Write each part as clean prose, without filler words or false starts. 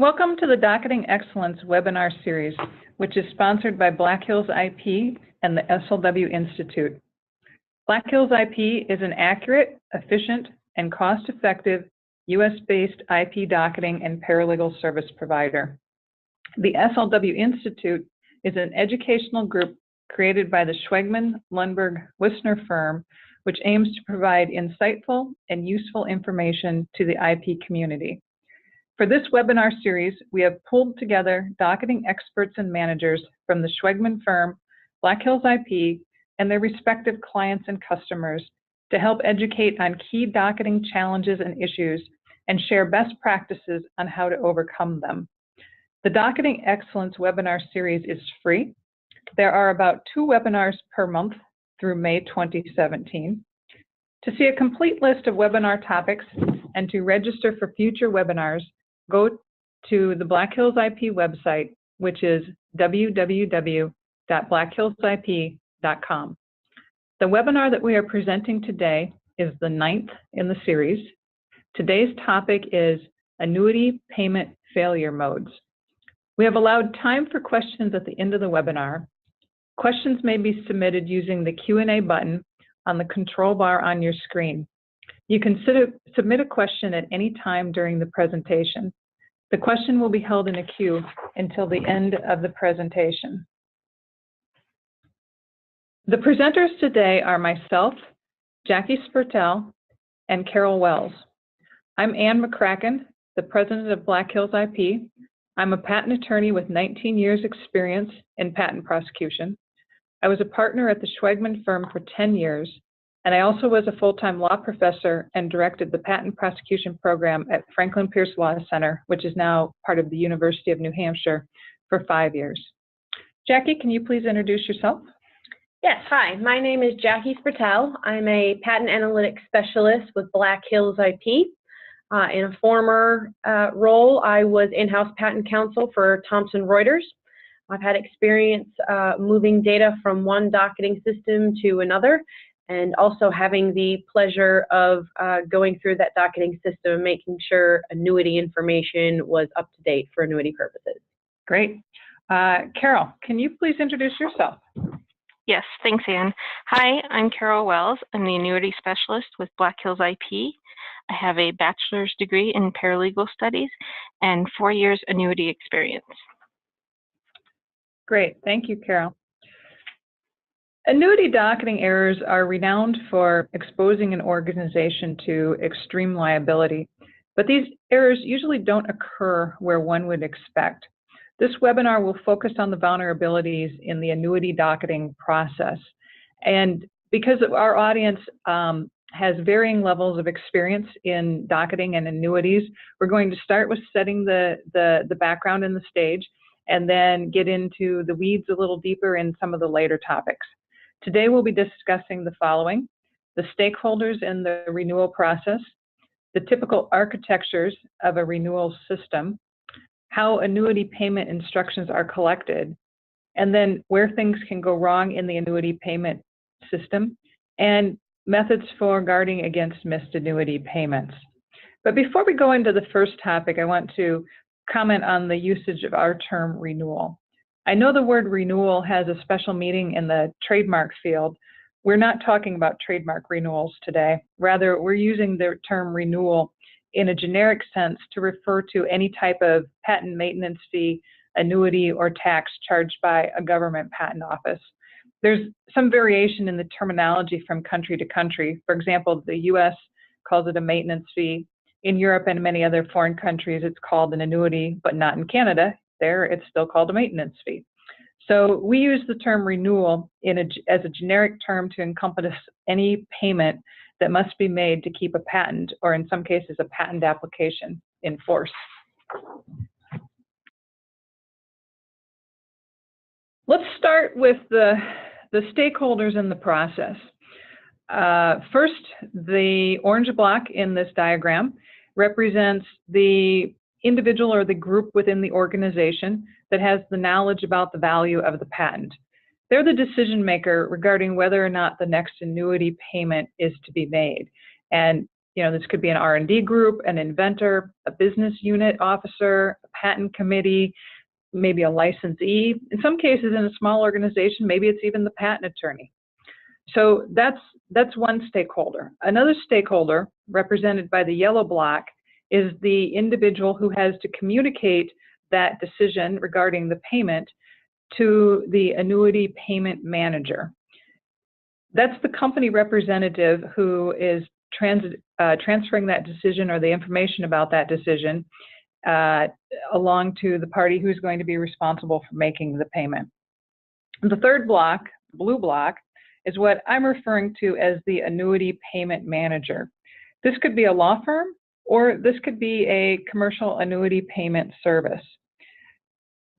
Welcome to the Docketing Excellence webinar series, which is sponsored by Black Hills IP and the SLW Institute. Black Hills IP is an accurate, efficient, and cost-effective US-based IP docketing and paralegal service provider. The SLW Institute is an educational group created by the Schwegman, Lundberg, Woessner firm, which aims to provide insightful and useful information to the IP community. For this webinar series, we have pulled together docketing experts and managers from the Schwegman firm, Black Hills IP, and their respective clients and customers to help educate on key docketing challenges and issues and share best practices on how to overcome them. The Docketing Excellence webinar series is free. There are about 2 webinars per month through May 2017. To see a complete list of webinar topics and to register for future webinars, go to the Black Hills IP website, which is www.blackhillsip.com. The webinar that we are presenting today is the 9th in the series. Today's topic is annuity payment failure modes. We have allowed time for questions at the end of the webinar. Questions may be submitted using the Q&A button on the control bar on your screen. You can submit a question at any time during the presentation. The question will be held in a queue until the end of the presentation. The presenters today are myself, Jackie Spurtell, and Carol Wells. I'm Ann McCracken, the president of Black Hills IP. I'm a patent attorney with 19 years experience in patent prosecution. I was a partner at the Schwegman firm for 10 years, and I also was a full-time law professor and directed the patent prosecution program at Franklin Pierce Law Center, which is now part of the University of New Hampshire, for 5 years. Jackie, can you please introduce yourself? Yes, hi, my name is Jackie Spurtell. I'm a patent analytics specialist with Black Hills IP. In a former role, I was in-house patent counsel for Thomson Reuters. I've had experience moving data from one docketing system to another, and also having the pleasure of going through that docketing system and making sure annuity information was up to date for annuity purposes. Great. Carol, can you please introduce yourself? Yes, thanks, Ann. Hi, I'm Carol Wells. I'm the annuity specialist with Black Hills IP. I have a bachelor's degree in paralegal studies and 4 years annuity experience. Great, thank you, Carol. Annuity docketing errors are renowned for exposing an organization to extreme liability, but these errors usually don't occur where one would expect. This webinar will focus on the vulnerabilities in the annuity docketing process. And because our audience has varying levels of experience in docketing and annuities, we're going to start with setting the background and the stage, and then get into the weeds a little deeper in some of the later topics. Today we'll be discussing the following: the stakeholders in the renewal process, the typical architectures of a renewal system, how annuity payment instructions are collected, and then where things can go wrong in the annuity payment system, and methods for guarding against missed annuity payments. But before we go into the first topic, I want to comment on the usage of our term renewal. I know the word renewal has a special meaning in the trademark field. We're not talking about trademark renewals today. Rather, we're using the term renewal in a generic sense to refer to any type of patent maintenance fee, annuity, or tax charged by a government patent office. There's some variation in the terminology from country to country. For example, the US calls it a maintenance fee. In Europe and many other foreign countries, it's called an annuity, but not in Canada. There, it's still called a maintenance fee. So we use the term renewal as a generic term to encompass any payment that must be made to keep a patent, or in some cases, a patent application, in force. Let's start with the stakeholders in the process. First, the orange block in this diagram represents the individual or the group within the organization that has the knowledge about the value of the patent. They're the decision maker regarding whether or not the next annuity payment is to be made. And This could be an R&D group, an inventor, a business unit officer, a patent committee, maybe a licensee. In some cases, in a small organization, maybe it's even the patent attorney. So that's one stakeholder. Another stakeholder, represented by the yellow block, is the individual who has to communicate that decision regarding the payment to the annuity payment manager. That's the company representative who is transferring that decision or the information about that decision along to the party who's going to be responsible for making the payment. The third block, blue block, is what I'm referring to as the annuity payment manager. This could be a law firm, or this could be a commercial annuity payment service.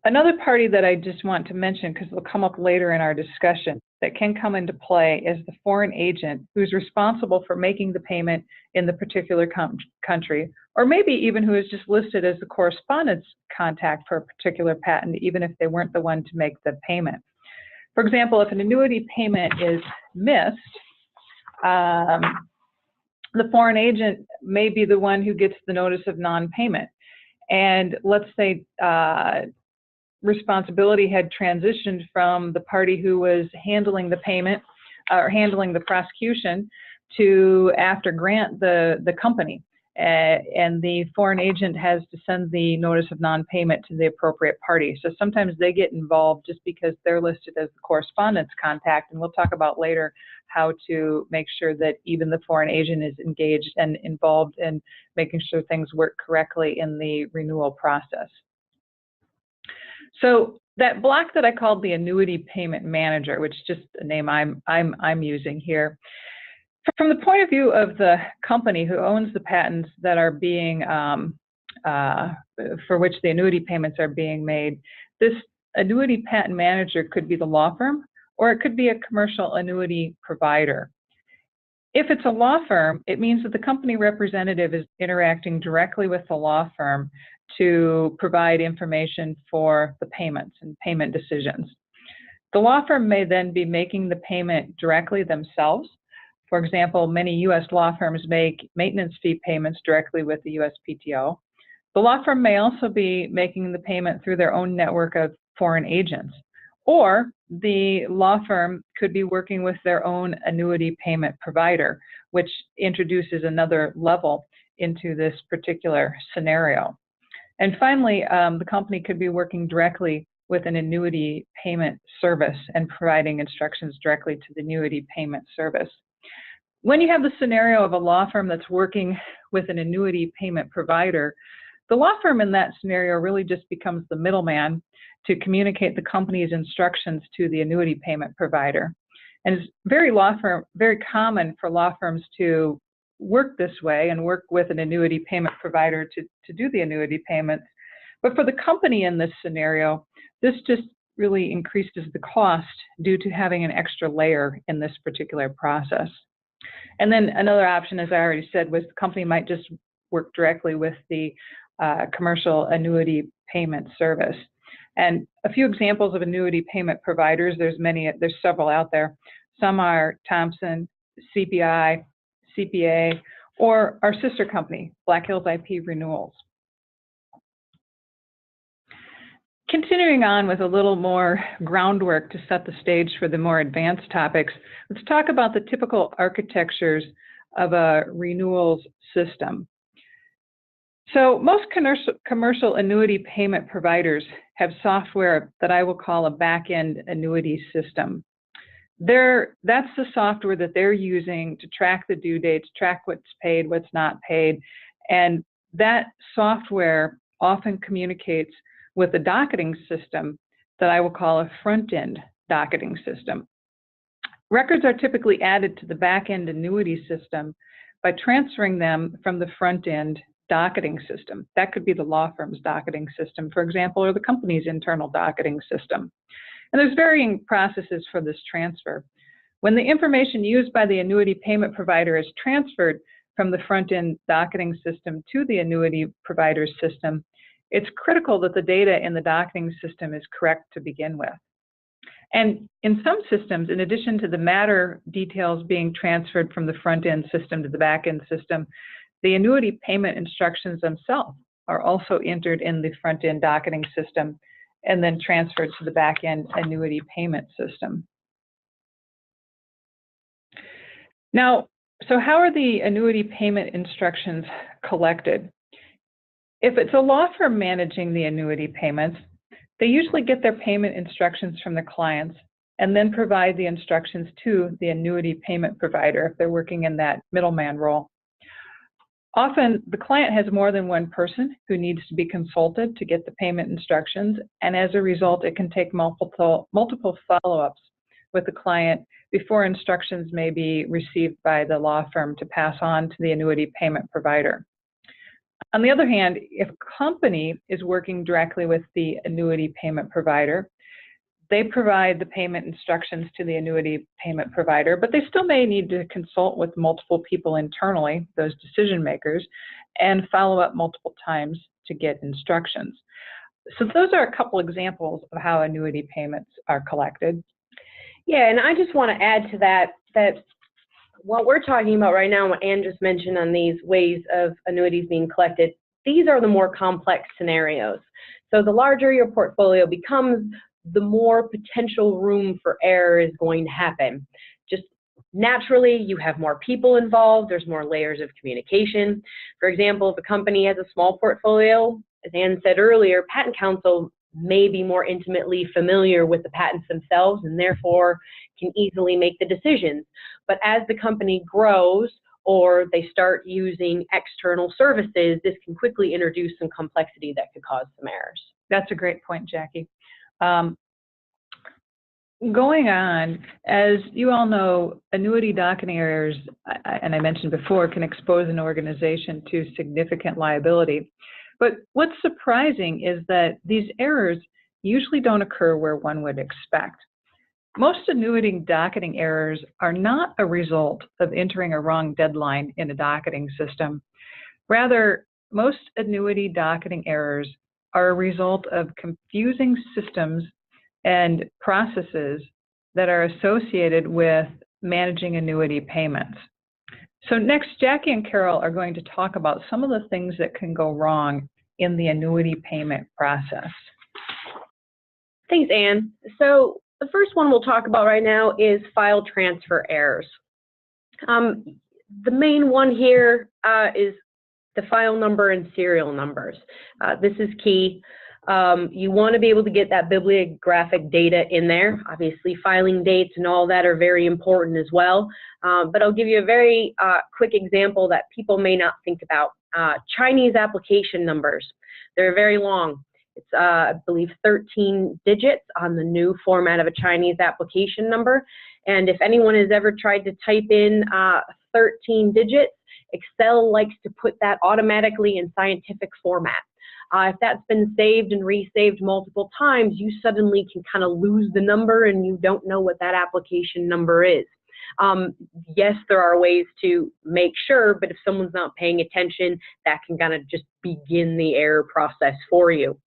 Another party that I just want to mention, because it'll come up later in our discussion, that can come into play is the foreign agent who's responsible for making the payment in the particular country, or maybe even who is just listed as the correspondence contact for a particular patent, even if they weren't the one to make the payment. For example, if an annuity payment is missed, the foreign agent may be the one who gets the notice of non-payment. And let's say responsibility had transitioned from the party who was handling the payment or handling the prosecution to after grant the company. And the foreign agent has to send the notice of non-payment to the appropriate party. So sometimes they get involved just because they're listed as the correspondence contact, and we'll talk about later how to make sure that even the foreign agent is engaged and involved in making sure things work correctly in the renewal process. So that block that I called the annuity payment manager, which is just a name I'm using here, from the point of view of the company who owns the patents that are being, for which the annuity payments are being made, this annuity patent manager could be the law firm, or it could be a commercial annuity provider. If it's a law firm, it means that the company representative is interacting directly with the law firm to provide information for the payments and payment decisions. The law firm may then be making the payment directly themselves. For example, many U.S. law firms make maintenance fee payments directly with the USPTO. The law firm may also be making the payment through their own network of foreign agents. Or the law firm could be working with their own annuity payment provider, which introduces another level into this particular scenario. And finally, the company could be working directly with an annuity payment service and providing instructions directly to the annuity payment service. When you have the scenario of a law firm that's working with an annuity payment provider, the law firm in that scenario really just becomes the middleman to communicate the company's instructions to the annuity payment provider. And it's very common for law firms to work this way and work with an annuity payment provider to do the annuity payments. But for the company in this scenario, this just really increases the cost due to having an extra layer in this particular process. And then another option, as I already said, was the company might just work directly with the commercial annuity payment service. And a few examples of annuity payment providers, there's several out there. Some are Thomson, CPI, CPA, or our sister company, Black Hills IP Renewals. Continuing on with a little more groundwork to set the stage for the more advanced topics, let's talk about the typical architectures of a renewals system. So most commercial annuity payment providers have software that I will call a back-end annuity system. That's the software that they're using to track the due dates, track what's paid, what's not paid, and that software often communicates with a docketing system that I will call a front-end docketing system. Records are typically added to the back-end annuity system by transferring them from the front-end docketing system. That could be the law firm's docketing system, for example, or the company's internal docketing system. And there's varying processes for this transfer. When the information used by the annuity payment provider is transferred from the front-end docketing system to the annuity provider's system, it's critical that the data in the docketing system is correct to begin with. And in some systems, in addition to the matter details being transferred from the front-end system to the back-end system, the annuity payment instructions themselves are also entered in the front-end docketing system and then transferred to the back-end annuity payment system. Now, so how are the annuity payment instructions collected? If it's a law firm managing the annuity payments, they usually get their payment instructions from the clients and then provide the instructions to the annuity payment provider if they're working in that middleman role. Often, the client has more than one person who needs to be consulted to get the payment instructions, and as a result, it can take multiple follow-ups with the client before instructions may be received by the law firm to pass on to the annuity payment provider. On the other hand, if a company is working directly with the annuity payment provider, they provide the payment instructions to the annuity payment provider, but they still may need to consult with multiple people internally, those decision makers, and follow up multiple times to get instructions. So those are a couple examples of how annuity payments are collected. Yeah, and I just want to add to that what we're talking about right now, what Ann just mentioned on these ways of annuities being collected, these are the more complex scenarios. So the larger your portfolio becomes, the more potential room for error is going to happen. Just naturally, you have more people involved, there's more layers of communication. For example, if a company has a small portfolio, as Ann said earlier, patent counsel may be more intimately familiar with the patents themselves and therefore can easily make the decisions. But as the company grows or they start using external services, this can quickly introduce some complexity that could cause some errors. That's a great point, Jackie. Going on, as you all know, annuity docketing errors, and I mentioned before, can expose an organization to significant liability. But what's surprising is that these errors usually don't occur where one would expect. Most annuity docketing errors are not a result of entering a wrong deadline in a docketing system. Rather, most annuity docketing errors are a result of confusing systems and processes that are associated with managing annuity payments. So next, Jackie and Carol are going to talk about some of the things that can go wrong in the annuity payment process. Thanks, Ann. So the first one we'll talk about right now is file transfer errors. The main one here is the file number and serial numbers. This is key. You want to be able to get that bibliographic data in there. Obviously, filing dates and all that are very important as well. But I'll give you a very quick example that people may not think about. Chinese application numbers. They're very long. It's, I believe, 13 digits on the new format of a Chinese application number. And if anyone has ever tried to type in 13 digits, Excel likes to put that automatically in scientific format. If that's been saved and resaved multiple times, you suddenly can kind of lose the number and you don't know what that application number is. Yes, there are ways to make sure, but if someone's not paying attention, that can kind of just begin the error process for you.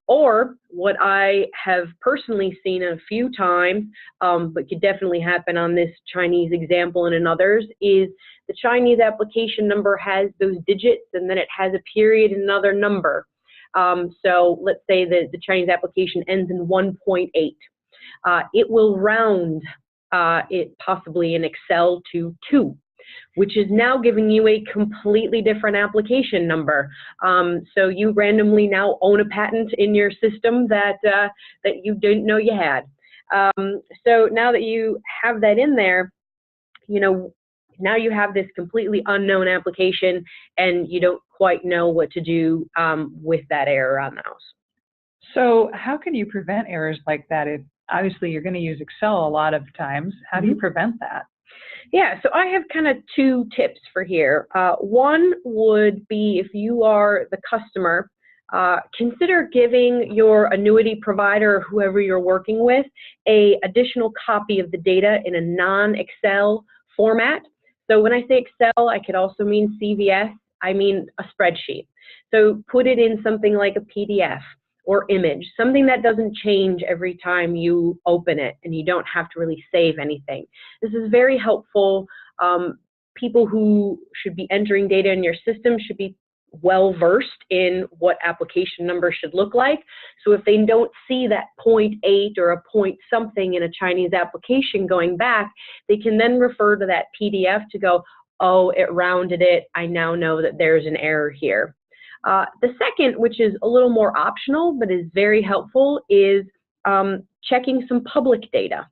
Or what I have personally seen a few times, but could definitely happen on this Chinese example and in others, is the Chinese application number has those digits and then it has a period and another number. So let's say that the Chinese application ends in 1.8. It will round it possibly in Excel to 2, which is now giving you a completely different application number. So you randomly now own a patent in your system that you didn't know you had. So now that you have that in there, you know, now you have this completely unknown application and you don't quite know what to do with that error on those. So how can you prevent errors like that? If obviously you're going to use Excel a lot of times, how do you prevent that? Yeah, so I have kind of 2 tips for here. One would be, if you are the customer, consider giving your annuity provider or whoever you're working with an additional copy of the data in a non-Excel format. So when I say Excel, I could also mean CVS. I mean a spreadsheet. So put it in something like a PDF or image, something that doesn't change every time you open it and you don't have to really save anything. This is very helpful. People who should be entering data in your system should be well versed in what application number should look like. So if they don't see that 0.8 or a point something in a Chinese application going back, they can then refer to that PDF to go, oh, it rounded it. I now know that there's an error here. The second, which is a little more optional but is very helpful, is checking some public data.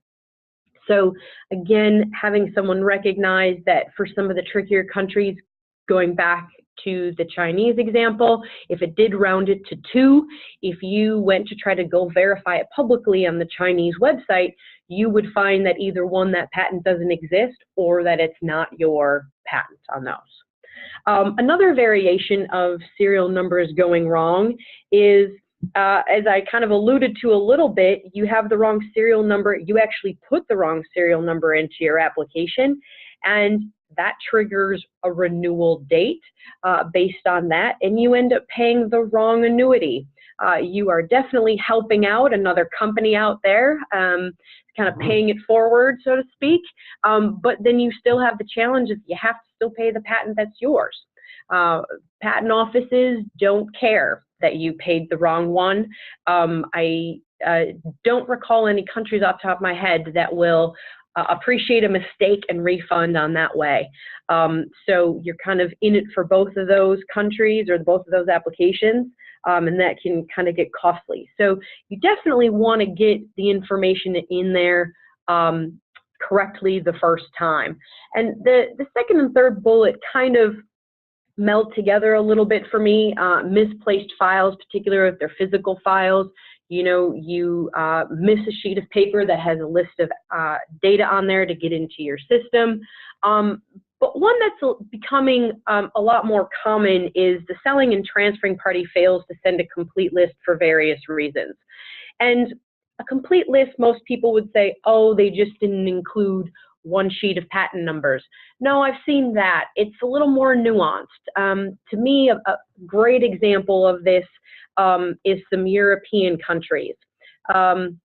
So again, having someone recognize that for some of the trickier countries, going back to the Chinese example, if it did round it to 2, if you went to try to go verify it publicly on the Chinese website, you would find that either one, that patent doesn't exist, or that it's not your patent on those. Another variation of serial numbers going wrong is, as I kind of alluded to a little bit, you have the wrong serial number. You actually put the wrong serial number into your application, and that triggers a renewal date based on that, and you end up paying the wrong annuity. You are definitely helping out another company out there, kind of paying it forward, so to speak, but then you still have the challenge of you have to still pay the patent that's yours. Patent offices don't care that you paid the wrong one. I don't recall any countries off the top of my head that will appreciate a mistake and refund on that way. So you're kind of in it for both of those countries or both of those applications, and that can kind of get costly. So you definitely want to get the information in there correctly the first time. And the second and third bullet kind of meld together a little bit for me. Misplaced files, particularly if they're physical files. You know, you miss a sheet of paper that has a list of data on there to get into your system. But one that's becoming a lot more common is the selling and transferring party fails to send a complete list for various reasons. And a complete list, most people would say, oh, they just didn't include one sheet of patent numbers. No, I've seen that. It's a little more nuanced. To me, a great example of this is some European countries. You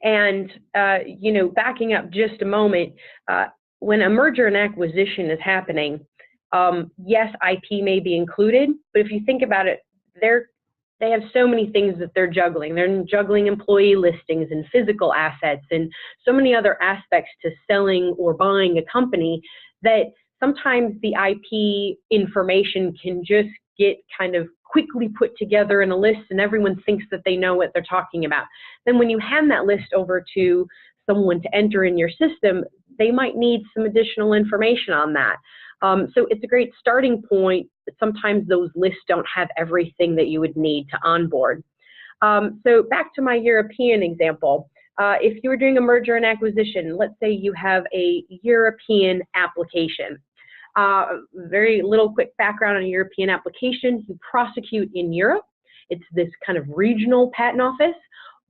know, backing up just a moment, when a merger and acquisition is happening, yes, IP may be included, but if you think about it, they have so many things that they're juggling. They're juggling employee listings and physical assets and so many other aspects to selling or buying a company that sometimes the IP information can just get kind of quickly put together in a list and everyone thinks that they know what they're talking about. Then when you hand that list over to someone to enter in your system, they might need some additional information on that. So it's a great starting point, but sometimes those lists don't have everything that you would need to onboard. So back to my European example, if you were doing a merger and acquisition, let's say you have a European application. Very little quick background on a European application. You prosecute in Europe. It's this kind of regional patent office.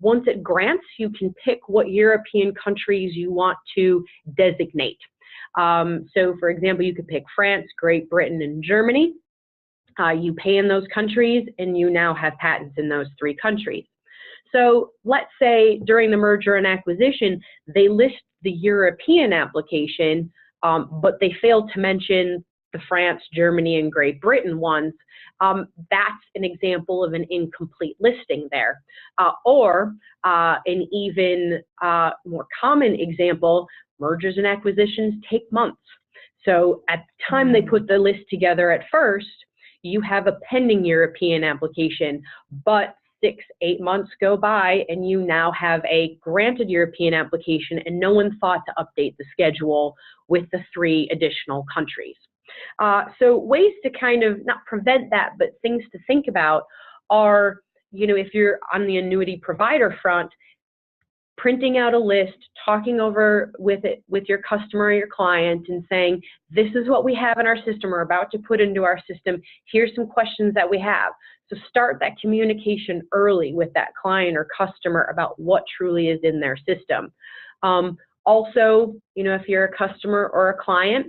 Once it grants, you can pick what European countries you want to designate. So for example, you could pick France, Great Britain, and Germany. You pay in those countries and you now have patents in those 3 countries. So let's say during the merger and acquisition, they list the European application, but they fail to mention the France, Germany, and Great Britain ones. That's an example of an incomplete listing there. Or an even more common example, mergers and acquisitions take months. So at the time they put the list together at first, you have a pending European application, but 6-8 months go by and you now have a granted European application and no one thought to update the schedule with the 3 additional countries. So ways to kind of not prevent that, but things to think about are, you know, if you're on the annuity provider front, printing out a list, talking over with your customer or your client and saying, this is what we have in our system, we're about to put into our system, here's some questions that we have. So start that communication early with that client or customer about what truly is in their system. Also, you know, if you're a customer or a client,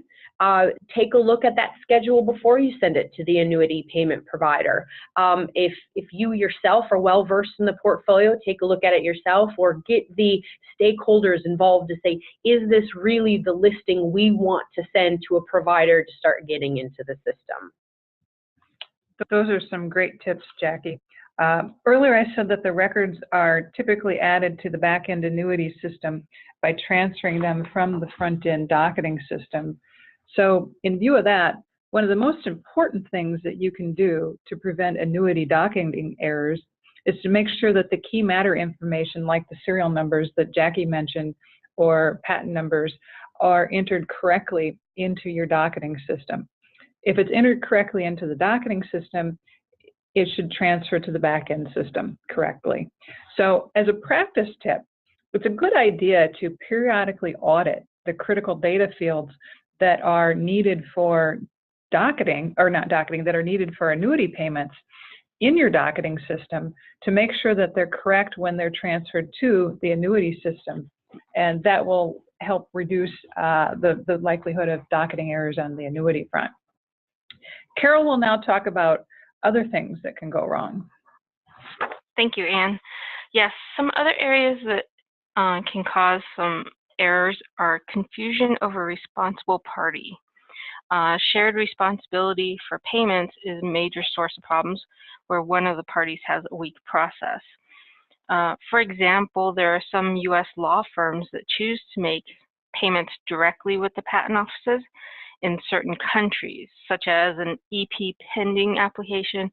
take a look at that schedule before you send it to the annuity payment provider. If you yourself are well versed in the portfolio, take a look at it yourself, or get the stakeholders involved to say, is this really the listing we want to send to a provider to start getting into the system? Those are some great tips, Jackie. Earlier I said that the records are typically added to the back-end annuity system by transferring them from the front-end docketing system. So in view of that, one of the most important things that you can do to prevent annuity docketing errors is to make sure that the key matter information, like the serial numbers that Jackie mentioned or patent numbers, are entered correctly into your docketing system. If it's entered correctly into the docketing system, it should transfer to the back-end system correctly. So as a practice tip, it's a good idea to periodically audit the critical data fields that are needed for docketing, or not docketing, that are needed for annuity payments in your docketing system to make sure that they're correct when they're transferred to the annuity system. And that will help reduce the likelihood of docketing errors on the annuity front. Carol will now talk about other things that can go wrong. Thank you, Anne. Yes, some other areas that can cause some errors are confusion over responsible party. Shared responsibility for payments is a major source of problems where one of the parties has a weak process. For example, there are some U.S. law firms that choose to make payments directly with the patent offices in certain countries, such as an EP pending application,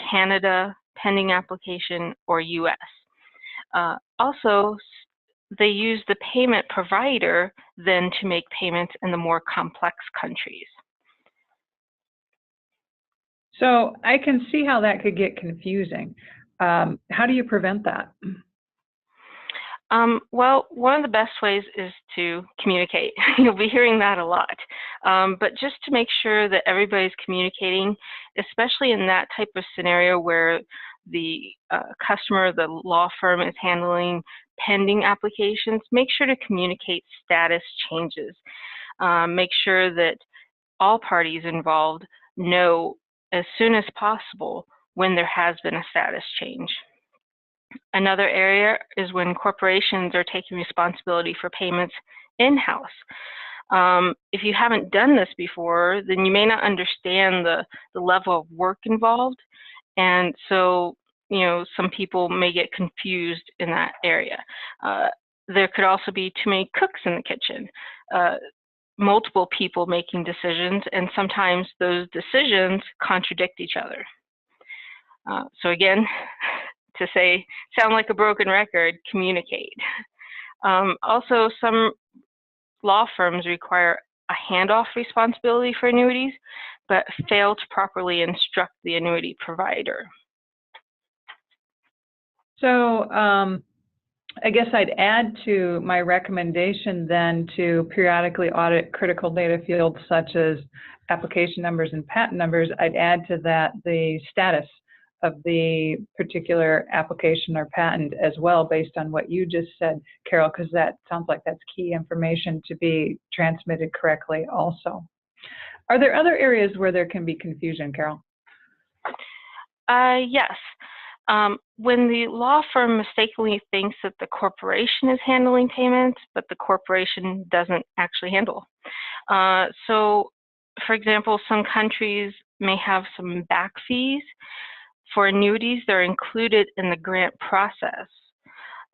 Canada pending application, or US. Also, they use the payment provider then to make payments in the more complex countries. So I can see how that could get confusing. How do you prevent that? Well, one of the best ways is to communicate. You'll be hearing that a lot. But just to make sure that everybody's communicating, especially in that type of scenario where the customer, the law firm is handling pending applications, make sure to communicate status changes. Make sure that all parties involved know as soon as possible when there has been a status change. Another area is when corporations are taking responsibility for payments in-house. If you haven't done this before, then you may not understand the level of work involved, and so some people may get confused in that area. There could also be too many cooks in the kitchen, multiple people making decisions, and sometimes those decisions contradict each other. So again, to sound like a broken record, communicate. Also, some law firms require a handoff responsibility for annuities, but fail to properly instruct the annuity provider. So I guess I'd add to my recommendation then to periodically audit critical data fields such as application numbers and patent numbers. I'd add to that the status of the particular application or patent as well, based on what you just said, Carol, because that sounds like that's key information to be transmitted correctly also. Are there other areas where there can be confusion, Carol? Yes. When the law firm mistakenly thinks that the corporation is handling payments, but the corporation doesn't actually handle. So, for example, some countries may have some back fees. For annuities, they're included in the grant process.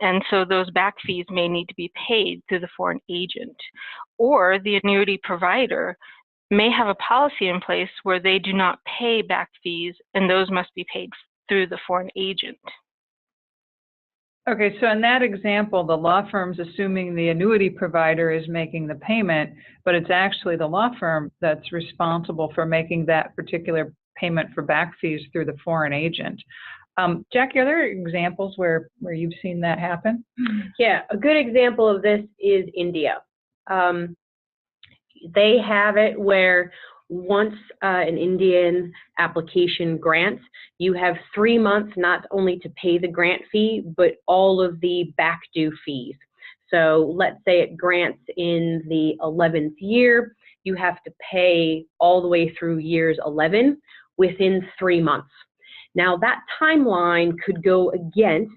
And so those back fees may need to be paid through the foreign agent. Or the annuity provider may have a policy in place where they do not pay back fees, and those must be paid through the foreign agent. Okay, so in that example, the law firm's assuming the annuity provider is making the payment, but it's actually the law firm that's responsible for making that particular payment for back fees through the foreign agent. Jackie, are there examples where you've seen that happen? Yeah, a good example of this is India. They have it where once an Indian application grants, you have 3 months not only to pay the grant fee, but all of the back due fees. So let's say it grants in the 11th year, you have to pay all the way through years 11 within 3 months. Now, that timeline could go against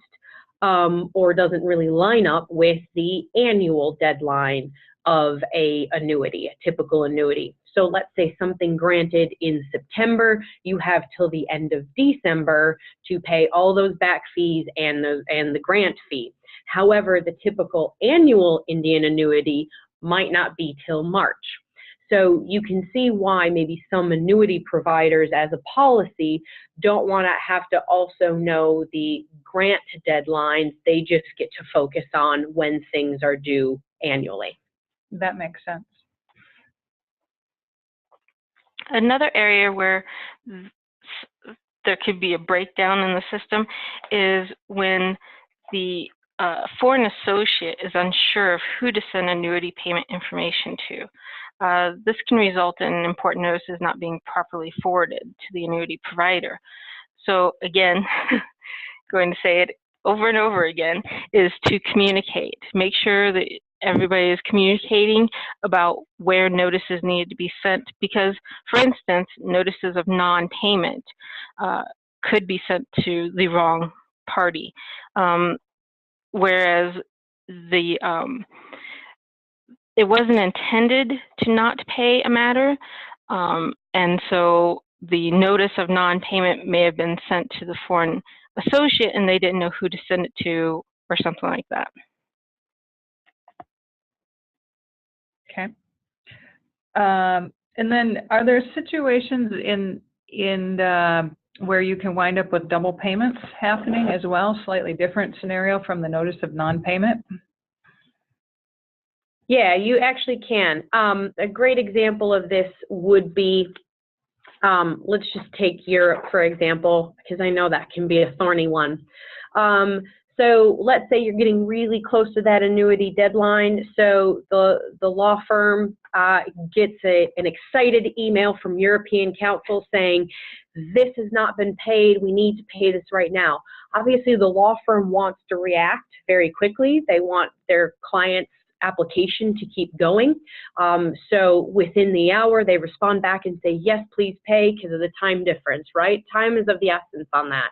or doesn't really line up with the annual deadline of a annuity, a typical annuity. So let's say something granted in September, you have till the end of December to pay all those back fees and the grant fee. However, the typical annual Indian annuity might not be till March. So you can see why maybe some annuity providers as a policy don't want to have to also know the grant deadlines. They just get to focus on when things are due annually. That makes sense. Another area where there could be a breakdown in the system is when the foreign associate is unsure of who to send annuity payment information to. This can result in important notices not being properly forwarded to the annuity provider. So again, going to say it over and over again, is to communicate. Make sure that everybody is communicating about where notices need to be sent, because, for instance, notices of non-payment could be sent to the wrong party, whereas it wasn't intended to not pay a matter, and so the notice of non-payment may have been sent to the foreign associate and they didn't know who to send it to or something like that. Okay. And then are there situations in where you can wind up with double payments happening as well? Slightly different scenario from the notice of non-payment? Yeah, you actually can. A great example of this would be, let's just take Europe, for example, because I know that can be a thorny one. So let's say you're getting really close to that annuity deadline. So the law firm gets an excited email from European counsel saying, this has not been paid, we need to pay this right now. Obviously, the law firm wants to react very quickly. They want their client's application to keep going. So within the hour, they respond back and say, yes, please pay, because of the time difference, right? Time is of the essence on that.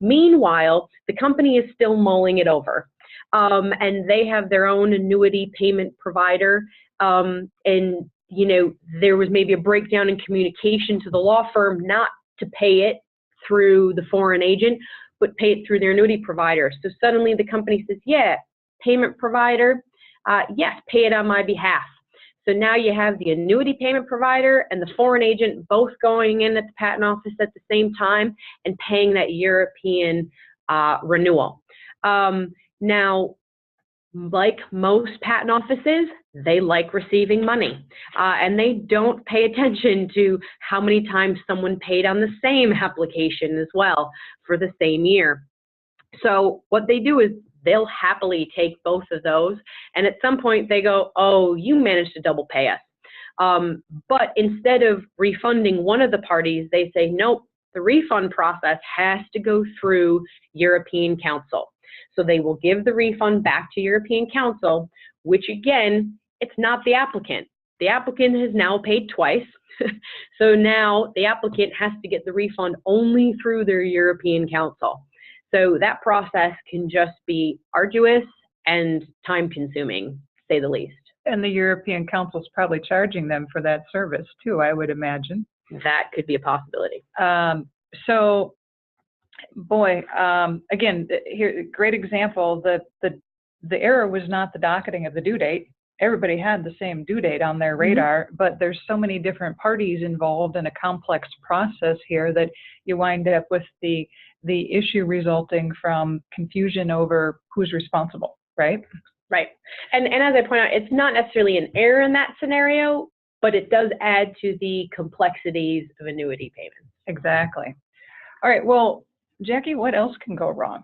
Meanwhile, the company is still mulling it over. And they have their own annuity payment provider. And, you know, there was maybe a breakdown in communication to the law firm not to pay it through the foreign agent, but pay it through their annuity provider. So suddenly the company says, yeah, payment provider, yes, pay it on my behalf. So now you have the annuity payment provider and the foreign agent both going in at the patent office at the same time and paying that European renewal. Now, like most patent offices, they like receiving money, and they don't pay attention to how many times someone paid on the same application as well for the same year. So what they do is they'll happily take both of those, and at some point they go, oh, you managed to double pay us. But instead of refunding one of the parties, they say, nope, the refund process has to go through European Council. So they will give the refund back to European Council, which again, it's not the applicant. The applicant has now paid twice. So now the applicant has to get the refund only through their European Council. So that process can just be arduous and time-consuming, to say the least. And the European Council's probably charging them for that service too, I would imagine. That could be a possibility. So, boy, again, here, great example. The error was not the docketing of the due date. Everybody had the same due date on their radar, but there's so many different parties involved in a complex process here that you wind up with the issue resulting from confusion over who's responsible, right? Right. And as I point out, it's not necessarily an error in that scenario, but it does add to the complexities of annuity payments. Exactly. All right. Well, Jackie, what else can go wrong?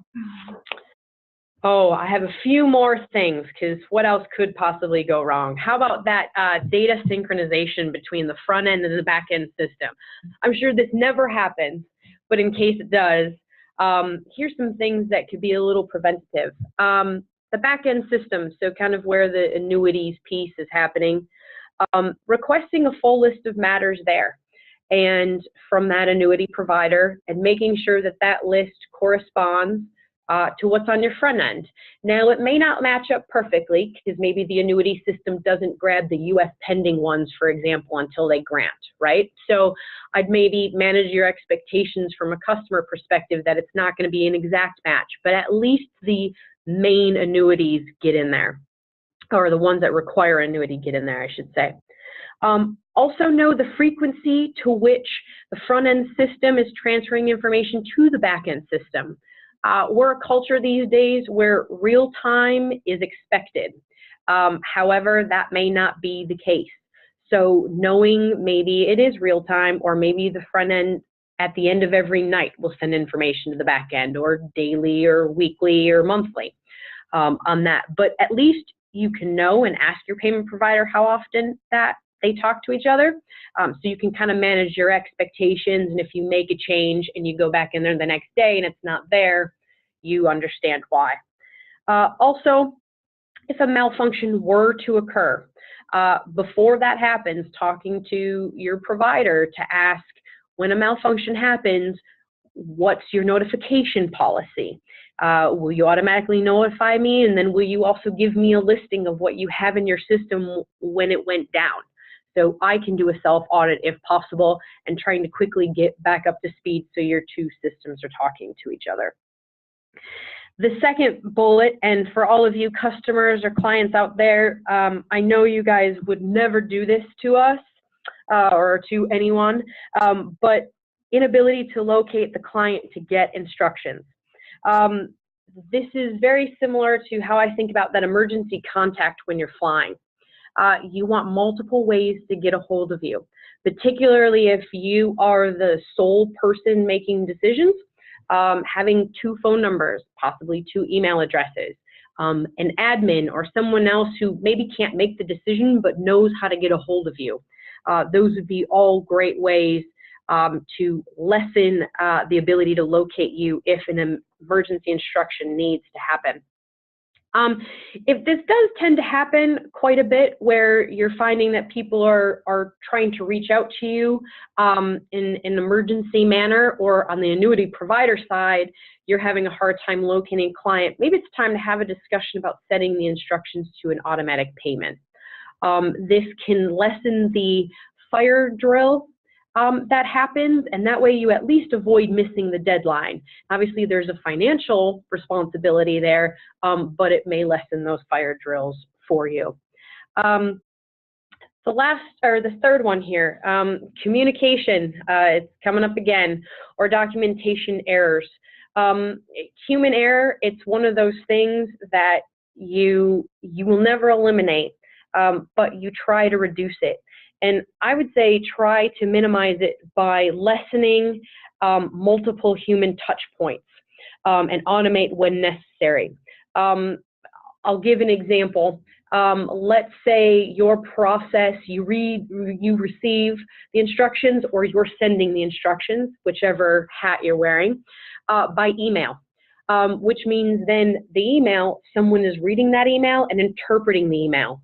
Oh, I have a few more things, because what else could possibly go wrong? How about that data synchronization between the front end and the back end system? I'm sure this never happens, but in case it does, here's some things that could be a little preventative. The back end system, so kind of where the annuities piece is happening, Requesting a full list of matters there and from that annuity provider, and making sure that that list corresponds to what's on your front end. Now, it may not match up perfectly because maybe the annuity system doesn't grab the U.S. pending ones, for example, until they grant, right? So I'd maybe manage your expectations from a customer perspective that it's not going to be an exact match, but at least the main annuities get in there, or the ones that require annuity get in there, I should say. Also know the frequency to which the front-end system is transferring information to the back-end system. We're a culture these days where real time is expected. However, that may not be the case. So knowing maybe it is real time, or maybe the front end at the end of every night will send information to the back end, or daily or weekly or monthly on that. But at least you can know and ask your payment provider how often that they talk to each other, so you can kind of manage your expectations, and if you make a change and you go back in there the next day and it's not there, you understand why. Also, if a malfunction were to occur, before that happens, talking to your provider to ask, when a malfunction happens, what's your notification policy? Will you automatically notify me, and then will you also give me a listing of what you have in your system when it went down? So I can do a self-audit if possible, and trying to quickly get back up to speed so your two systems are talking to each other. The second bullet, and for all of you customers or clients out there, I know you guys would never do this to us or to anyone, but inability to locate the client to get instructions. This is very similar to how I think about that emergency contact when you're flying. You want multiple ways to get a hold of you, particularly if you are the sole person making decisions. Having two phone numbers, possibly two email addresses, an admin or someone else who maybe can't make the decision but knows how to get a hold of you. Those would be all great ways to lessen the ability to locate you if an emergency instruction needs to happen. If this does tend to happen quite a bit, where you're finding that people are trying to reach out to you in an emergency manner, or on the annuity provider side, you're having a hard time locating a client, maybe it's time to have a discussion about setting the instructions to an automatic payment. This can lessen the fire drill that happens, and that way you at least avoid missing the deadline. Obviously, there's a financial responsibility there, but it may lessen those fire drills for you. The third one here, communication, it's coming up again, or documentation errors. Human error, it's one of those things that you will never eliminate, but you try to reduce it. And I would say try to minimize it by lessening multiple human touch points and automate when necessary. I'll give an example. Let's say your process, you receive the instructions, or you're sending the instructions, whichever hat you're wearing, by email, which means then the email, someone is reading that email and interpreting the email.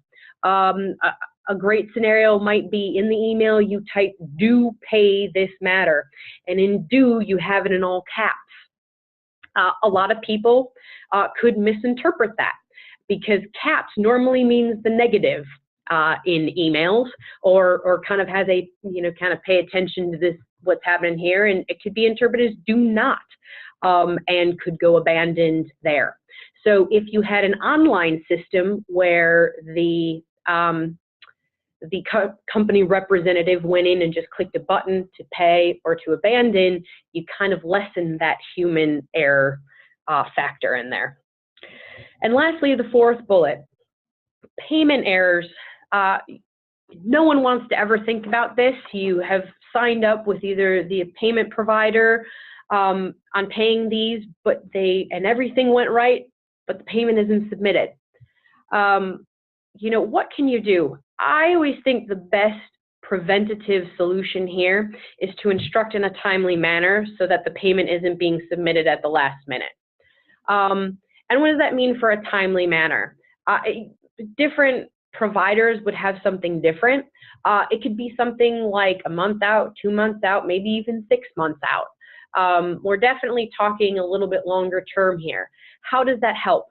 A great scenario might be in the email you type, "do pay this matter," and in "do" you have it in all caps. A lot of people could misinterpret that, because caps normally means the negative in emails, or kind of has a, kind of pay attention to this, what's happening here, and it could be interpreted as "do not," and could go abandoned there. So if you had an online system where the company representative went in and just clicked a button to pay or to abandon, you kind of lessen that human error factor in there. And lastly, the fourth bullet, payment errors. No one wants to ever think about this. You have signed up with either the payment provider on paying these, and everything went right, but the payment isn't submitted. What can you do? I always think the best preventative solution here is to instruct in a timely manner so that the payment isn't being submitted at the last minute. And what does that mean for a timely manner? Different providers would have something different. It could be something like a month out, 2 months out, maybe even 6 months out. We're definitely talking a little bit longer term here. How does that help?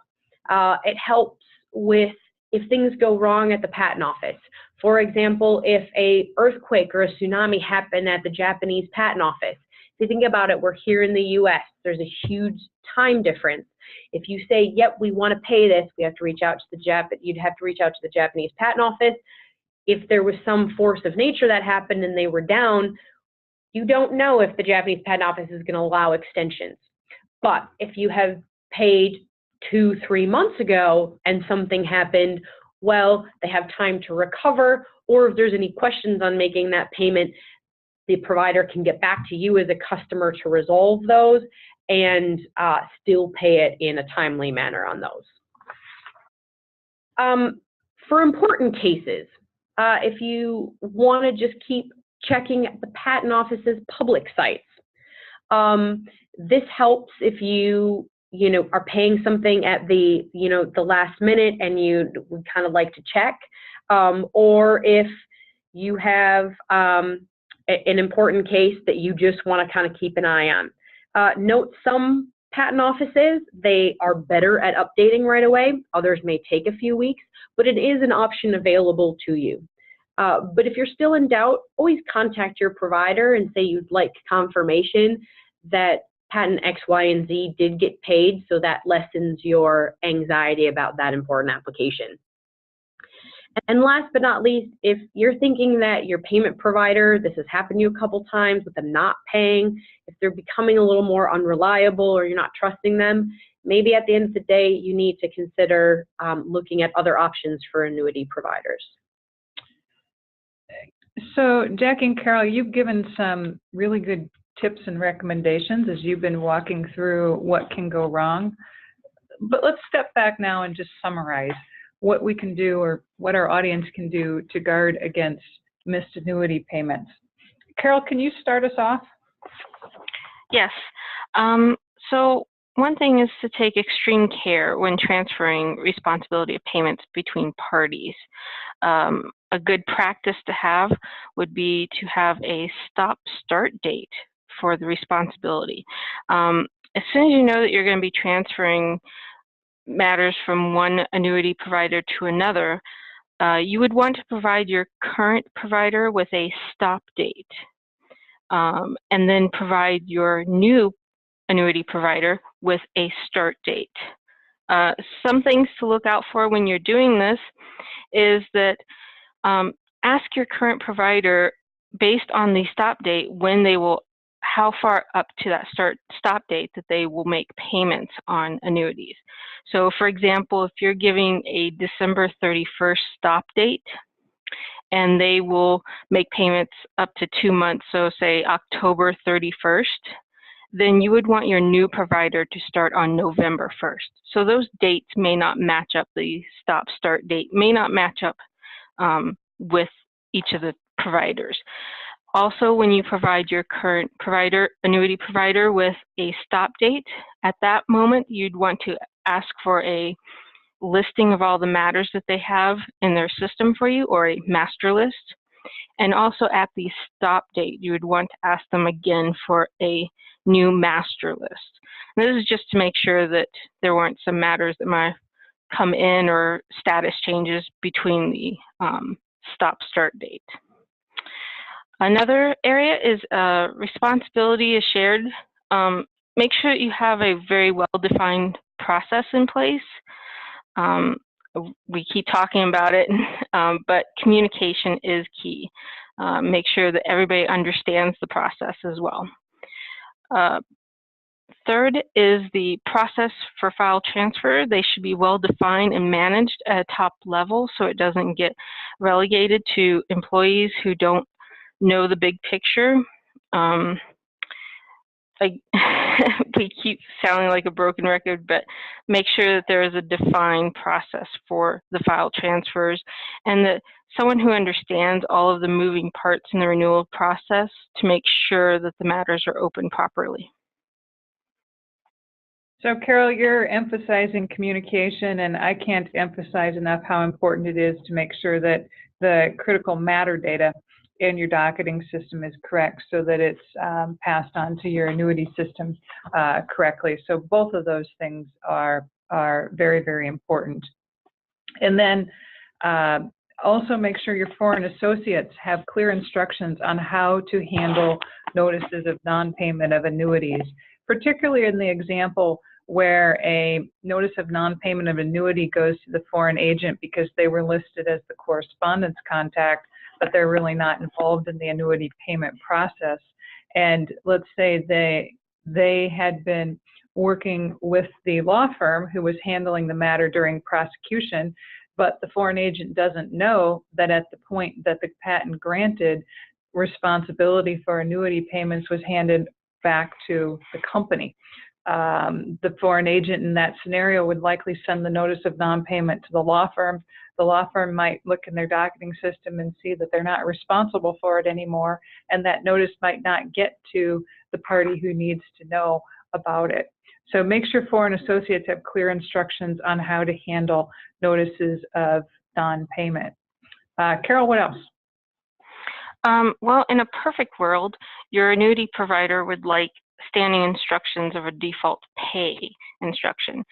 It helps with if things go wrong at the patent office. For example, if an earthquake or a tsunami happened at the Japanese patent office. If you think about it, we're here in the US. There's a huge time difference. If you say, yep, we want to pay this, we have to reach out to you'd have to reach out to the Japanese patent office. If there was some force of nature that happened and they were down, you don't know if the Japanese patent office is going to allow extensions. But if you have paid 2-3 months ago and something happened, well, they have time to recover, or if there's any questions on making that payment, the provider can get back to you as a customer to resolve those and still pay it in a timely manner on those. For important cases, if you want to just keep checking the patent office's public sites, this helps if you are paying something at the last minute and you would kind of like to check, or if you have an important case that you just want to kind of keep an eye on. Note some patent offices, they are better at updating right away. Others may take a few weeks, but it is an option available to you. But if you're still in doubt, always contact your provider and say you'd like confirmation that patent X, Y, and Z did get paid, so that lessens your anxiety about that important application. And last but not least, if you're thinking that your payment provider, this has happened to you a couple times with them not paying, if they're becoming a little more unreliable or you're not trusting them, maybe at the end of the day, you need to consider looking at other options for annuity providers. So, Jackie and Carol, you've given some really good tips and recommendations as you've been walking through what can go wrong. But let's step back now and just summarize what we can do or what our audience can do to guard against missed annuity payments. Carol, can you start us off? Yes. So one thing is to take extreme care when transferring responsibility of payments between parties. A good practice to have would be to have a stop-start date for the responsibility. As soon as you know that you're going to be transferring matters from one annuity provider to another, you would want to provide your current provider with a stop date, and then provide your new annuity provider with a start date. Some things to look out for when you're doing this is that ask your current provider based on the stop date when they will, how far up to that stop date that they will make payments on annuities. So for example, if you're giving a December 31st stop date and they will make payments up to 2 months, so say October 31st, then you would want your new provider to start on November 1st. So those dates may not match up, the stop-start date may not match up with each of the providers. Also, when you provide your current annuity provider with a stop date, at that moment you'd want to ask for a listing of all the matters that they have in their system for you, or a master list. And also at the stop date, you would want to ask them again for a new master list. And this is just to make sure that there weren't some matters that might come in or status changes between the stop-start date. Another area is responsibility is shared. Make sure you have a very well-defined process in place. We keep talking about it, but communication is key. Make sure that everybody understands the process as well. Third is the process for file transfer. They should be well defined and managed at a top level so it doesn't get relegated to employees who don't know the big picture. We keep sounding like a broken record, but make sure that there is a defined process for the file transfers and that someone who understands all of the moving parts in the renewal process to make sure that the matters are open properly. So Carol, you're emphasizing communication, and I can't emphasize enough how important it is to make sure that the critical matter data in your docketing system is correct so that it's passed on to your annuity system correctly. So both of those things are very, very important. And then also make sure your foreign associates have clear instructions on how to handle notices of non-payment of annuities, particularly in the example where a notice of non-payment of annuity goes to the foreign agent because they were listed as the correspondence contact, but they're really not involved in the annuity payment process. And let's say they had been working with the law firm who was handling the matter during prosecution, but the foreign agent doesn't know that at the point that the patent granted, responsibility for annuity payments was handed back to the company. The foreign agent in that scenario would likely send the notice of non-payment to the law firm. The law firm might look in their docketing system and see that they're not responsible for it anymore, and that notice might not get to the party who needs to know about it. So make sure foreign associates have clear instructions on how to handle notices of non-payment. Carol, what else? Well, in a perfect world, your annuity provider would like standing instructions of a default pay instruction.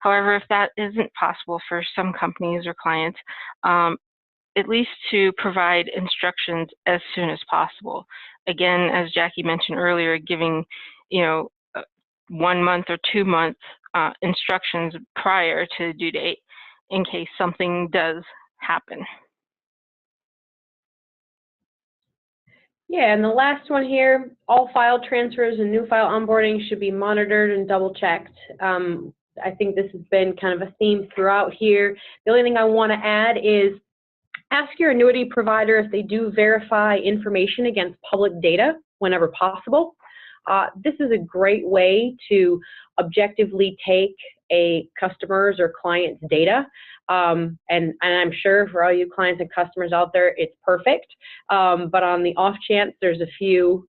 However, if that isn't possible for some companies or clients, at least to provide instructions as soon as possible. Again, as Jackie mentioned earlier, giving 1 month or 2 month instructions prior to the due date in case something does happen. Yeah, and the last one here, all file transfers and new file onboarding should be monitored and double-checked. I think this has been kind of a theme throughout here. The only thing I want to add is ask your annuity provider if they do verify information against public data whenever possible. This is a great way to objectively take a customer's or client's data. And I'm sure for all you clients and customers out there, it's perfect. But on the off chance there's a few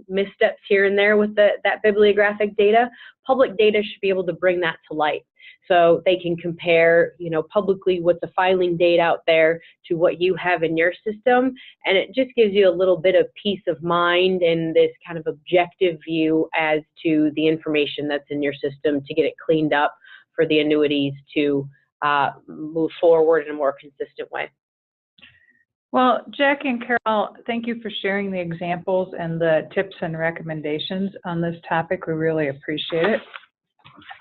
missteps here and there with that bibliographic data, public data should be able to bring that to light. So they can compare, publicly what's the filing date out there to what you have in your system. And it just gives you a little bit of peace of mind and this kind of objective view as to the information that's in your system to get it cleaned up for the annuities to move forward in a more consistent way. Well, Jackie and Carol, thank you for sharing the examples and the tips and recommendations on this topic. We really appreciate it.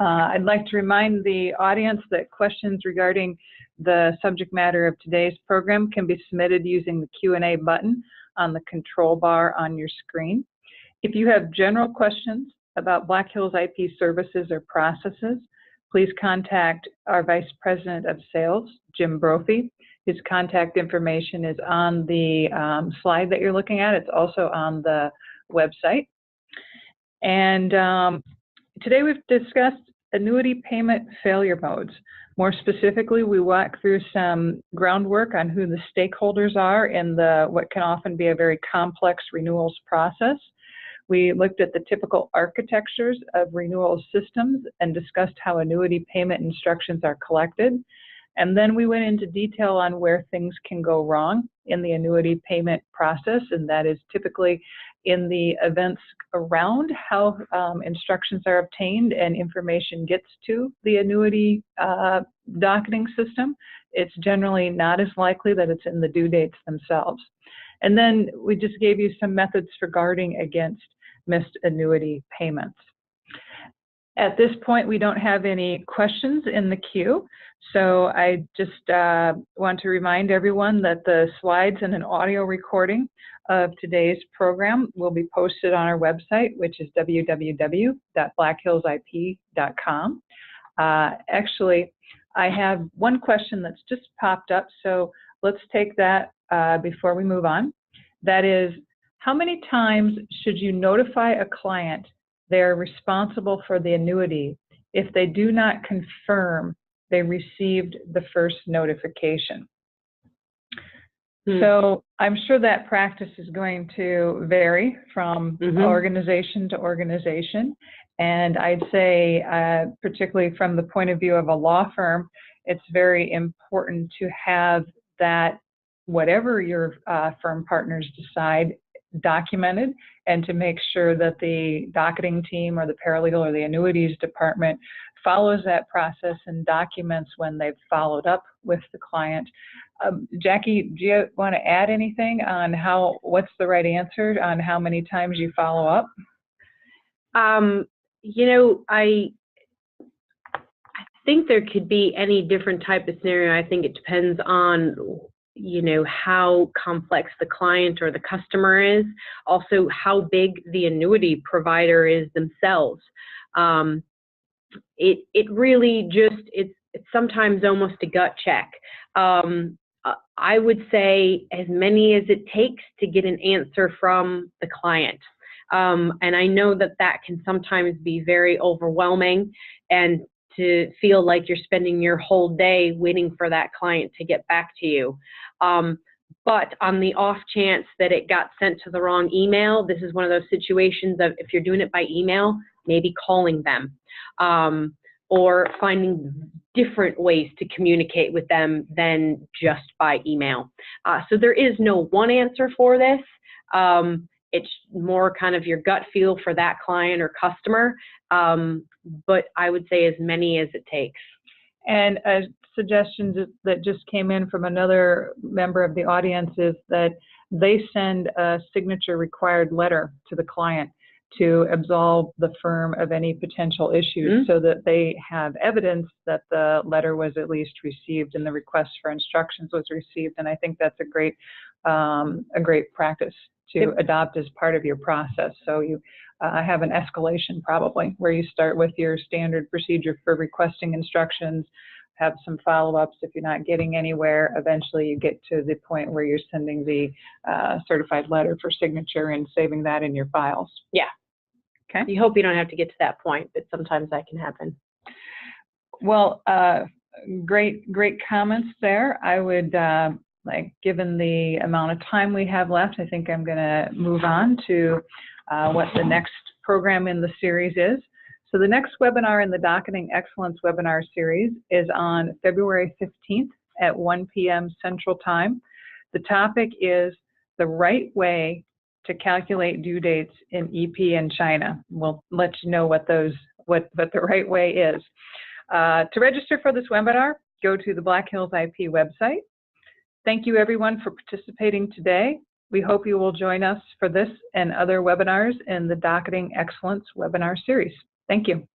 I'd like to remind the audience that questions regarding the subject matter of today's program can be submitted using the Q&A button on the control bar on your screen. If you have general questions about Black Hills IP services or processes, please contact our Vice President of Sales, Jim Brophy. His contact information is on the slide that you're looking at. It's also on the website. And today we've discussed annuity payment failure modes. More specifically, we walk through some groundwork on who the stakeholders are in what can often be a very complex renewals process. We looked at the typical architectures of renewal systems and discussed how annuity payment instructions are collected. And then we went into detail on where things can go wrong in the annuity payment process, and that is typically in the events around how instructions are obtained and information gets to the annuity docketing system. It's generally not as likely that it's in the due dates themselves. And then we just gave you some methods for guarding against missed annuity payments. At this point, we don't have any questions in the queue, so I just want to remind everyone that the slides and an audio recording of today's program will be posted on our website, which is www.blackhillsip.com. Actually, I have one question that's just popped up, so let's take that before we move on. That is, how many times should you notify a client they're responsible for the annuity if they do not confirm they received the first notification? So I'm sure that practice is going to vary from organization to organization. And I'd say, particularly from the point of view of a law firm, it's very important to have that, whatever your firm partners decide, documented, and to make sure that the docketing team or the paralegal or the annuities department follows that process and documents when they've followed up with the client. Jackie, do you want to add anything on what's the right answer on how many times you follow up? You know, I think there could be any different type of scenario. I think it depends on, you know, how complex the client or the customer is, also how big the annuity provider is themselves. It really just, it's sometimes almost a gut check. I would say as many as it takes to get an answer from the client. And I know that that can sometimes be very overwhelming, and to feel like you're spending your whole day waiting for that client to get back to you. But on the off chance that it got sent to the wrong email, this is one of those situations of, if you're doing it by email, maybe calling them, or finding different ways to communicate with them than just by email. So there is no one answer for this. It's more kind of your gut feel for that client or customer, but I would say as many as it takes. And a suggestion that just came in from another member of the audience is that they send a signature required letter to the client to absolve the firm of any potential issues, so that they have evidence that the letter was at least received and the request for instructions was received. And I think that's a great practice to adopt as part of your process. So you have an escalation probably, where you start with your standard procedure for requesting instructions, have some follow-ups. If you're not getting anywhere, eventually you get to the point where you're sending the certified letter for signature and saving that in your files. Yeah. Okay. You hope you don't have to get to that point, but sometimes that can happen. Well, great comments there. I would, given the amount of time we have left, I think I'm going to move on to what the next program in the series is. So the next webinar in the Docketing Excellence webinar series is on February 15th at 1 p.m. Central Time. The topic is the right way to calculate due dates in EP and China. We'll let you know what the right way is. To register for this webinar, go to the Black Hills IP website. Thank you everyone for participating today. We hope you will join us for this and other webinars in the Docketing Excellence webinar series. Thank you.